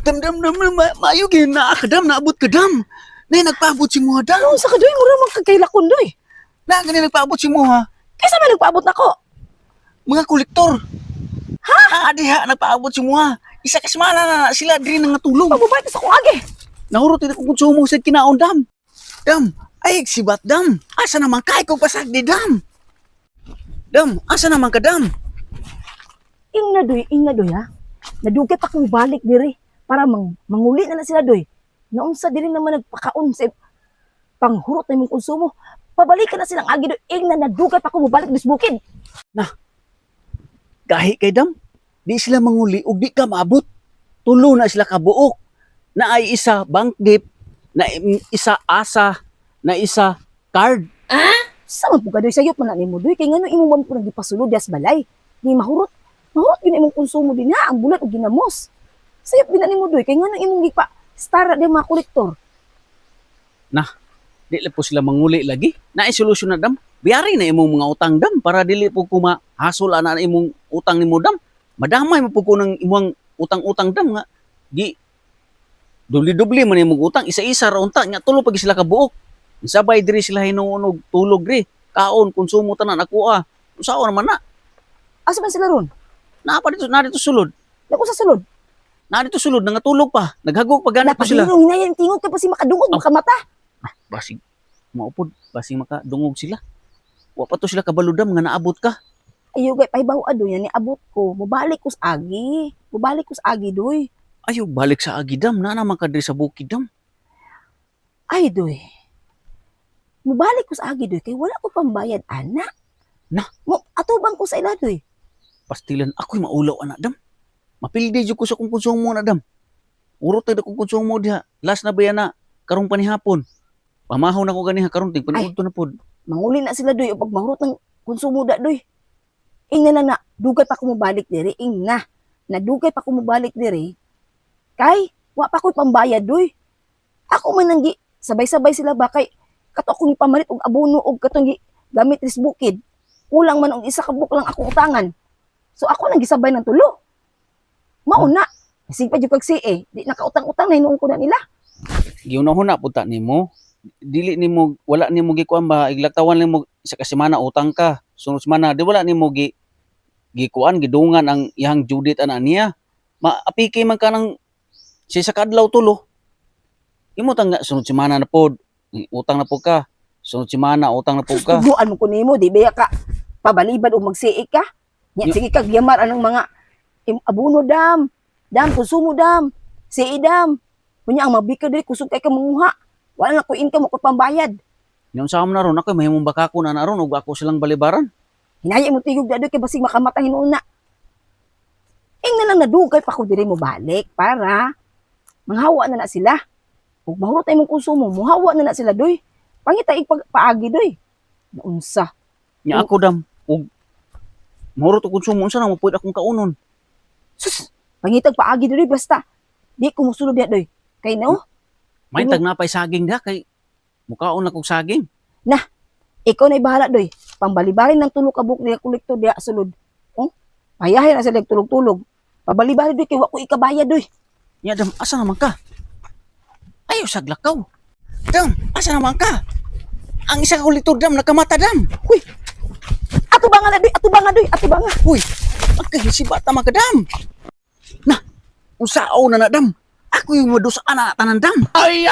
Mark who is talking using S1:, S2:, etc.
S1: Dam, maayo na ka dam, naabot ka dam. Nay nagpaabot si mo dam.
S2: Ano sa kadoy mo ra magkakailakon doy?
S1: Na gani nagpaabot si mo ha.
S2: Kaysa man nagpaabot nako.
S1: Mga kolektor. Ha? Diha nagpaabot si mo ha. Isa ka semana na sila diri nang natulog.
S2: Pababait sa kong agi.
S1: Nahurot ina kung konsumo sa kinaon dam. Dam, ay sibat dam. Asa naman kay kog pasagdi dam. Dam, asa naman ka dam?
S2: Ingna doy ha. Nadugay pa kong balik diri para manguli na sila doy. Naunsa diri naman nagpakaon sa panghurot na imong konsumo. Pabalikan na silang agi doy. Ingna nadugay pa kong balik dis bukid.
S1: Gahi kay dam. Di sila manguli ug di ka maabot. Tulo na sila kabuok. Na ay isa bank dip, na isa asa, na isa card.
S2: Sa man po ka doy sayop man na nimo doy kay ngano imong man po nagipasulod das balay. Di mahurot. Mahurot gid imong konsumo din ha ang bulat ug ginamos. Sayop din na nimo doy kay ngano imong gipa stara di mga kolektor.
S1: Di lang po sila manguli lagi. Na ay solusyon na dam. Biyari na imong mga utang dam para dili po kuma hasol ana imong utang nimo dam. Madamay mo po ko ng imong utang-utang dam nga. Di dubli-dubli man imong utang isa-isa ra unta nya tulo pag sila kabuok. Sabay diri sila hinuunog tulog diri. Kaon konsumo tanan ako Usaon naman na.
S2: Asa man sila ron?
S1: Na dito sulod.
S2: Dako sa sulod.
S1: Na dito sulod nangatulog pa. Naghagok pa ganit po sila.
S2: Napagilong hinayan tingog ka pa si makadungog makamata.
S1: Basig maupod, basig makadungog sila. Wa pa to sila kabaludam nga naabot ka.
S2: Ayo gay pahibaw ado yan ni abot ko. Mubalik ko sa agi. Mubalik ko sa agi doy.
S1: Ayaw balik sa agidam na naman ka diri sa bukid dam.
S2: Ay doy. Mubalik ko sa agi doy kay wala ko pambayad ana.
S1: Na?
S2: Mo atubang ko sa ila doy.
S1: Pastilan ako'y maulaw anak dam. Mapildi jud ko sa kung konsumo na dam. Urot na kung konsumo diha. Last na ba yan na karong panihapon. Pamahaw na ko ganiha karong ting paniudto na pod.
S2: Manguli na sila doy o pag mahurot ng konsumo da doy. Ingna na dugay pa ko mobalik diri. Ingna. Nadugay pa ko mobalik diri. Kay wa pa ko'y pambayad doy. Ako man nang sabay-sabay sila ba kay kato akong ipamalit og abono og katong gamit ris bukid. Kulang man og isa ka buk lang akong utangan. So ako nang gisabay ng tulo. Mauna. Sigpa jud kag di nakautang-utang na hinuon ko na nila.
S1: Giunahon na punta nimo. Dili nimo wala nimo gikuan ba iglaktawan nimo sa kasemana utang ka. Sunod semana di wala nimo gikuan gidungan ang iyang Judith ana niya. Maapiki man ka ng sa kadlaw tulo. Imo tang sunod semana na pod. Utang na po ka. Sunod semana utang na po ka.
S2: Tuduan mo ko nimo di ba ka pabalibad o magsiik ka? Nya sige kag yamar anang mga abono dam, konsumo dam, dam. Kunya ang mabika diri kusog kay ka manguha. Wala na ko income ko pambayad.
S1: Yung sa na ron ako mahimong bakako na naron ug ako silang balibaran.
S2: Hinaya mo tigog dado kay basig makamata hinuuna. Ingna lang nadugay pa ko diri mo balik para manghawa na sila. Ug mahurot ay mong konsumo, muhawa na sila doy. Pangita paagi doy. Naunsa.
S1: Nya ako dam ug mahurot og konsumo unsa na mo pud akong kaunon.
S2: Sus, pangitag paagi doy basta. Di ko mosulod diha doy. Kay no?
S1: May tag napay saging da kay mukaon na kog saging.
S2: Ikaw na'y bahala doy. Pambalibarin ng tulog ka buk niya kolektor diha sulod. Payahin na sila tulog-tulog. Pabalibarin doy kay wa ko ikabayad doy.
S1: Nya dam asa naman ka? Ayaw saglakaw. Dam, asa naman ka? Ang isa ka kolektor dam nakamata dam.
S2: Huy. Atubangan na doy, atubangan doy, atubangan.
S1: Uy, magkahisibata man ka dam. Na, unsao na dam. Ako yung madusaan na tanan dam. Ay!